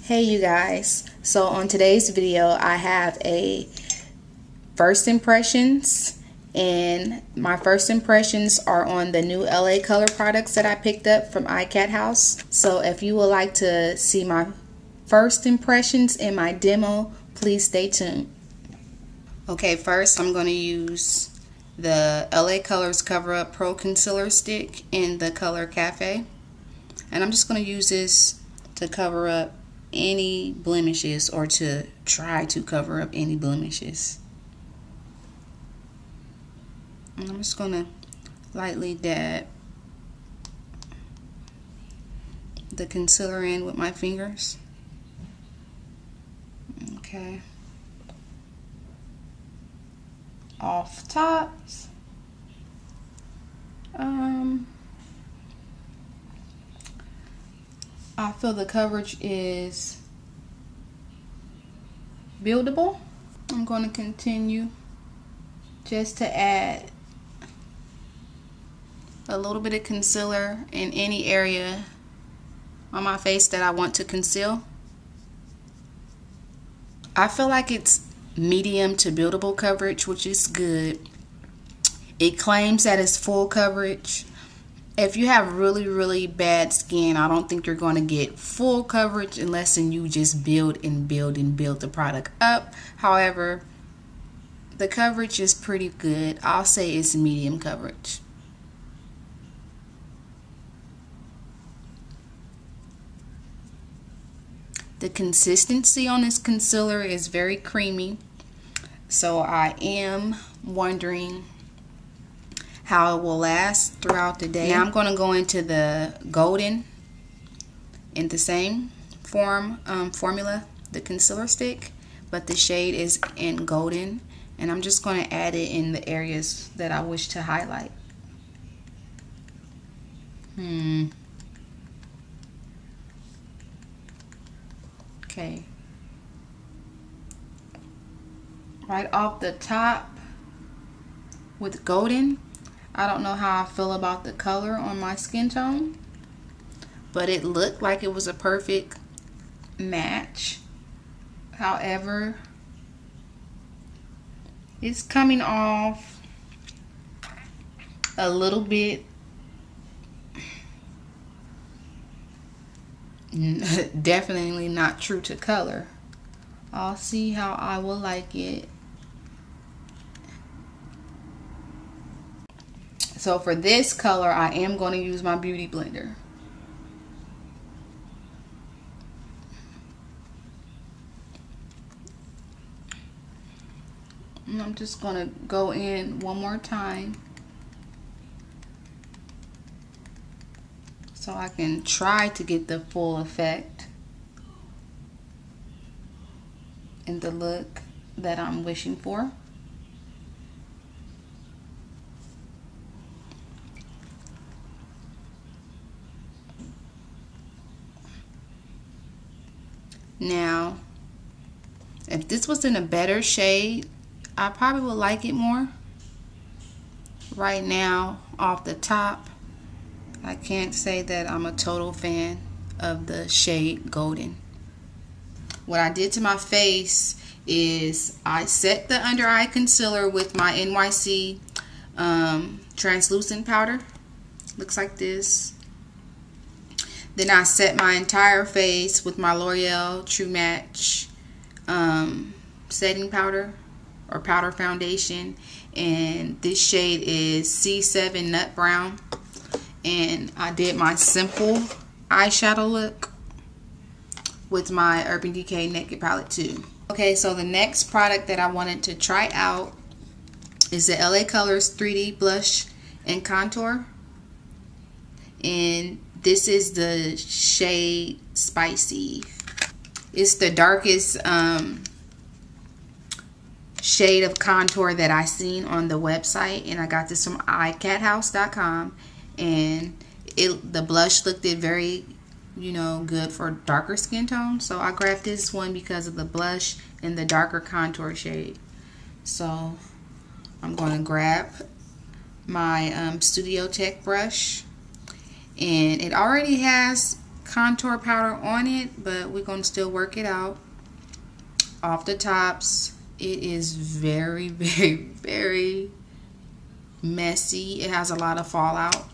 Hey you guys, so on today's video I have a first impressions, and my first impressions are on the new LA Color products that I picked up from iCat House. So if you would like to see my first impressions in my demo, please stay tuned. Okay, first I'm going to use the LA Colors Cover Up Pro Concealer Stick in the color Cafe, and I'm just going to use this to cover up any blemishes, or to try to cover up any blemishes. And I'm just going to lightly dab the concealer in with my fingers. Okay. Off tops. I feel the coverage is buildable. I'm going to continue just to add a little bit of concealer in any area on my face that I want to conceal. I feel like it's medium to buildable coverage, which is good. It claims that it's full coverage. If you have really bad skin, I don't think you're going to get full coverage unless you just build and build and build the product up. However, the coverage is pretty good. I'll say it's medium coverage. The consistency on this concealer is very creamy, so I am wondering how it will last throughout the day. Now I'm going to go into the golden in the same formula, the concealer stick, but the shade is in golden, and I'm just going to add it in the areas that I wish to highlight. Okay. Right off the top with golden. I don't know how I feel about the color on my skin tone, but it looked like it was a perfect match. However, it's coming off a little bit definitely not true to color. I'll see how I will like it. So for this color, I am going to use my Beauty Blender. And I'm just going to go in one more time so I can try to get the full effect and the look that I'm wishing for. Now, if this was in a better shade, I probably would like it more. Right now, off the top, I can't say that I'm a total fan of the shade golden. What I did to my face is I set the under eye concealer with my NYC translucent powder. Looks like this. Then I set my entire face with my L'Oreal True Match setting powder or powder foundation, and this shade is C7 Nut Brown. And I did my simple eyeshadow look with my Urban Decay Naked Palette too. Okay, so the next product that I wanted to try out is the LA Colors 3D Blush and Contour, and this is the shade Spicy. It's the darkest shade of contour that I seen on the website, and I got this from icathouse.com, and the blush looked very, good for darker skin tone. So I grabbed this one because of the blush and the darker contour shade. So I'm going to grab my Studio Tech brush, and it already has contour powder on it, but we're going to still work it out. Off the tops, it is very, very, very messy. It has a lot of fallout.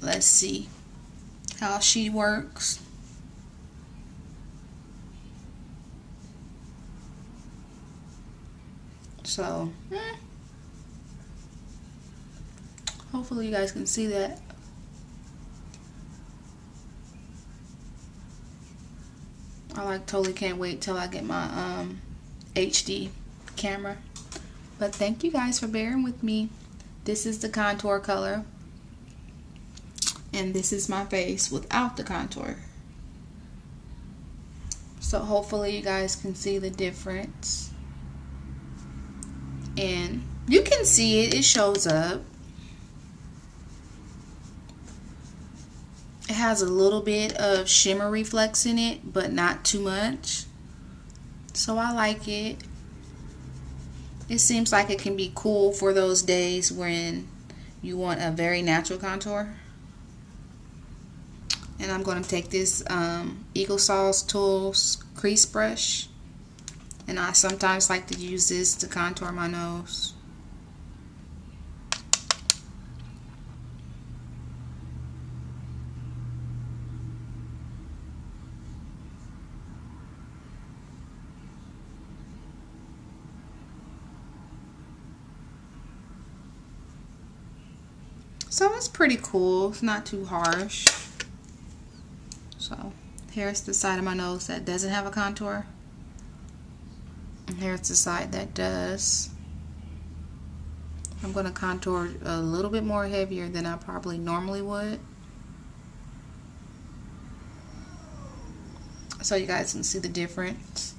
Let's see how she works. So, hopefully you guys can see that. I totally can't wait till I get my HD camera. But thank you guys for bearing with me. This is the contour color. And this is my face without the contour. So hopefully you guys can see the difference. And you can see it, it shows up. It has a little bit of shimmer reflex in it, but not too much. So I like it. It seems like it can be cool for those days when you want a very natural contour. And I'm going to take this Eagle Tools crease brush. And I sometimes like to use this to contour my nose. So it's pretty cool. It's not too harsh. So here's the side of my nose that doesn't have a contour. And here's the side that does. I'm going to contour a little bit more heavier than I probably normally would, so you guys can see the difference.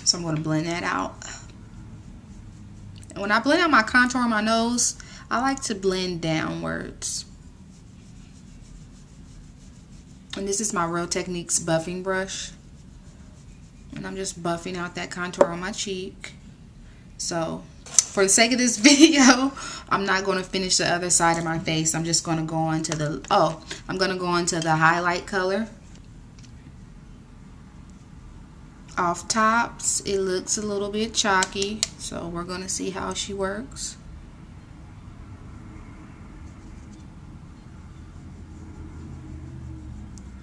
So I'm going to blend that out. And when I blend out my contour on my nose, I like to blend downwards. And this is my Real Techniques buffing brush. And I'm just buffing out that contour on my cheek. So, for the sake of this video, I'm not going to finish the other side of my face. I'm just going to go on to the, I'm going to go on to the highlight color. Off tops, it looks a little bit chalky. So, we're going to see how she works.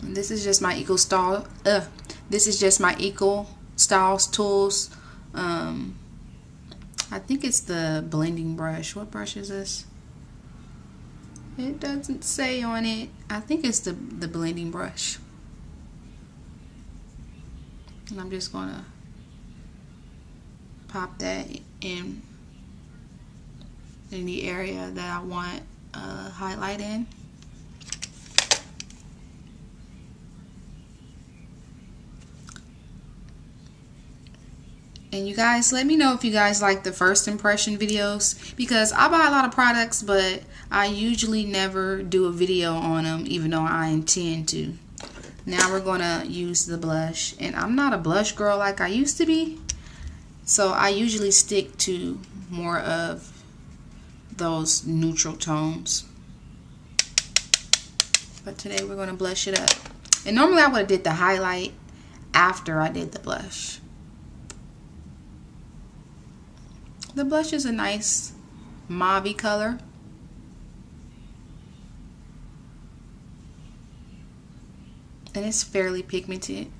And this is just my Eagle Styles Tools. I think it's the blending brush. What brush is this? It doesn't say on it. I think it's the blending brush. And I'm just gonna pop that in the area that I want highlight in. And you guys, let me know if you guys like the first impression videos, because I buy a lot of products, but I usually never do a video on them, even though I intend to. Now we're going to use the blush. And I'm not a blush girl like I used to be, so I usually stick to more of those neutral tones. But today we're going to blush it up. And normally I would have did the highlight after I did the blush. The blush is a nice mauve color. And it's fairly pigmented.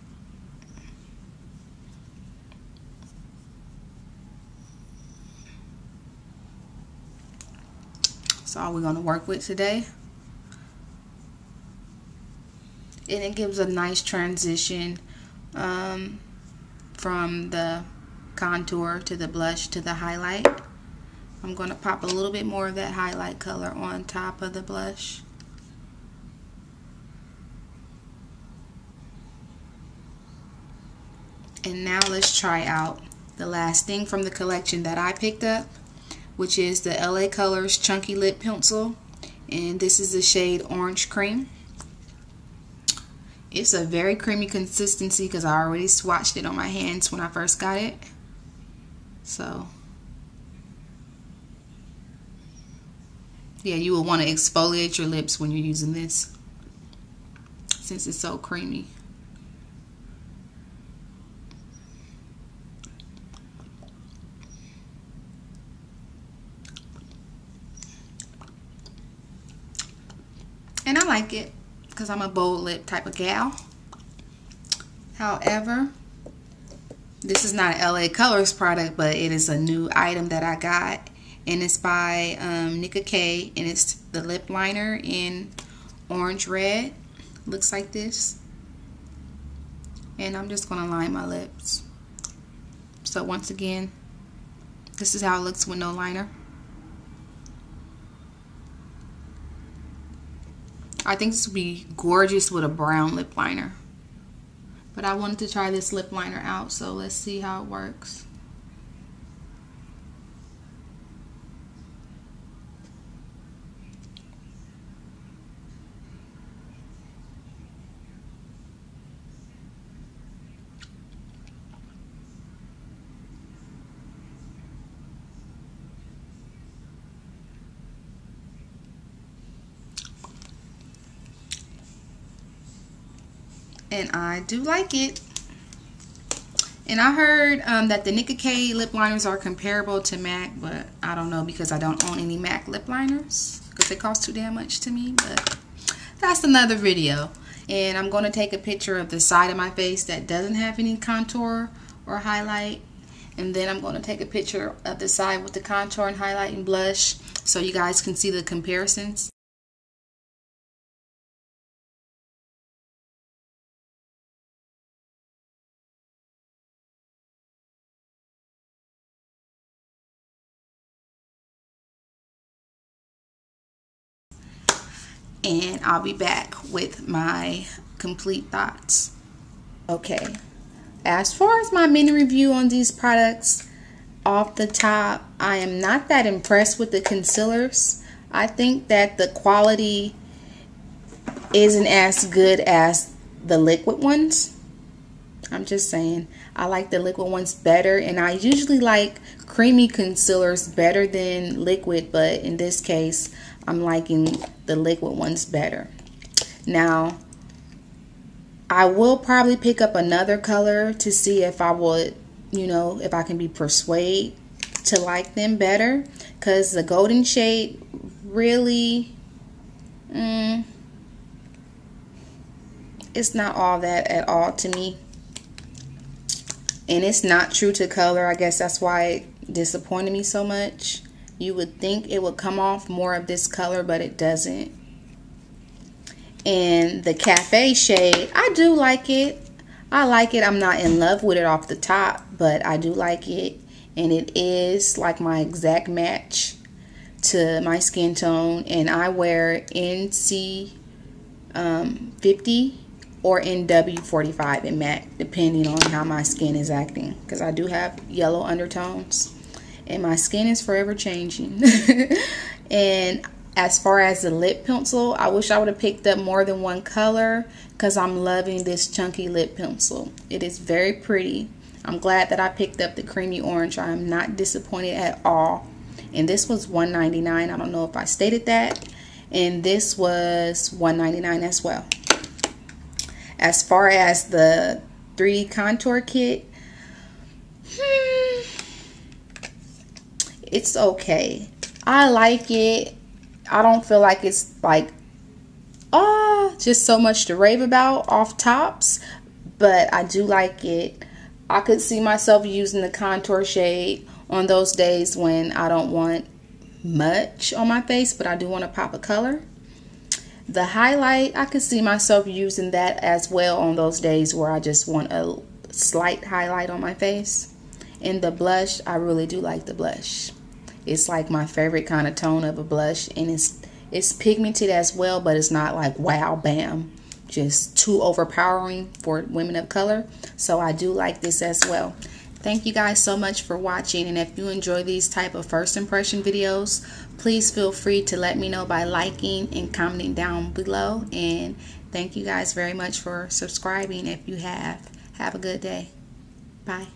That's all we're going to work with today. And it gives a nice transition from the contour to the blush to the highlight. I'm going to pop a little bit more of that highlight color on top of the blush. And now let's try out the last thing from the collection that I picked up, which is the LA Colors Chunky Lip Pencil. And this is the shade Orange Cream. It's a very creamy consistency because I already swatched it on my hands when I first got it. So Yeah, you will want to exfoliate your lips when you're using this, since it's so creamy. And I like it because I'm a bold lip type of gal. However, this is not an LA Colors product, but it is a new item that I got. And it's by Nicka K. And it's the lip liner in orange red. Looks like this. And I'm just going to line my lips. So once again, this is how it looks with no liner. I think this would be gorgeous with a brown lip liner. But I wanted to try this lip liner out, so let's see how it works. And I do like it. And I heard that the Nicka K lip liners are comparable to MAC, but I don't know because I don't own any MAC lip liners because they cost too damn much to me. But that's another video. And I'm going to take a picture of the side of my face that doesn't have any contour or highlight. And then I'm going to take a picture of the side with the contour and highlight and blush so you guys can see the comparisons. And I'll be back with my complete thoughts. Okay, as far as my mini review on these products, off the top, I am not that impressed with the concealers. I think that the quality isn't as good as the liquid ones. I'm just saying, I like the liquid ones better, and I usually like creamy concealers better than liquid, but in this case I'm liking the liquid ones better. Now, I will probably pick up another color to see if I would, you know, if I can be persuaded to like them better, because the golden shade really, it's not all that at all to me. And it's not true to color. I guess that's why it disappointed me so much. You would think it would come off more of this color, but it doesn't. And the cafe shade, I do like it. I like it. I'm not in love with it off the top, but I do like it. And it is like my exact match to my skin tone. And I wear NC 50 or NW45 in MAC, depending on how my skin is acting, because I do have yellow undertones and my skin is forever changing. And as far as the lip pencil, I wish I would have picked up more than one color, because I'm loving this chunky lip pencil. It is very pretty. I'm glad that I picked up the creamy orange. I am not disappointed at all. And this was $1.99. I don't know if I stated that. And this was $1.99 as well. As far as the 3D contour kit, it's okay. I like it. I don't feel like it's like just so much to rave about off tops, but I do like it. I could see myself using the contour shade on those days when I don't want much on my face, but I do want to pop a color. The highlight, I could see myself using that as well on those days where I just want a slight highlight on my face. And the blush, I really do like the blush. It's like my favorite kind of tone of a blush, and it's pigmented as well, but it's not like wow bam, just too overpowering for women of color. So I do like this as well. Thank you guys so much for watching, and if you enjoy these type of first impression videos, please feel free to let me know by liking and commenting down below. And thank you guys very much for subscribing if you have. Have a good day. Bye.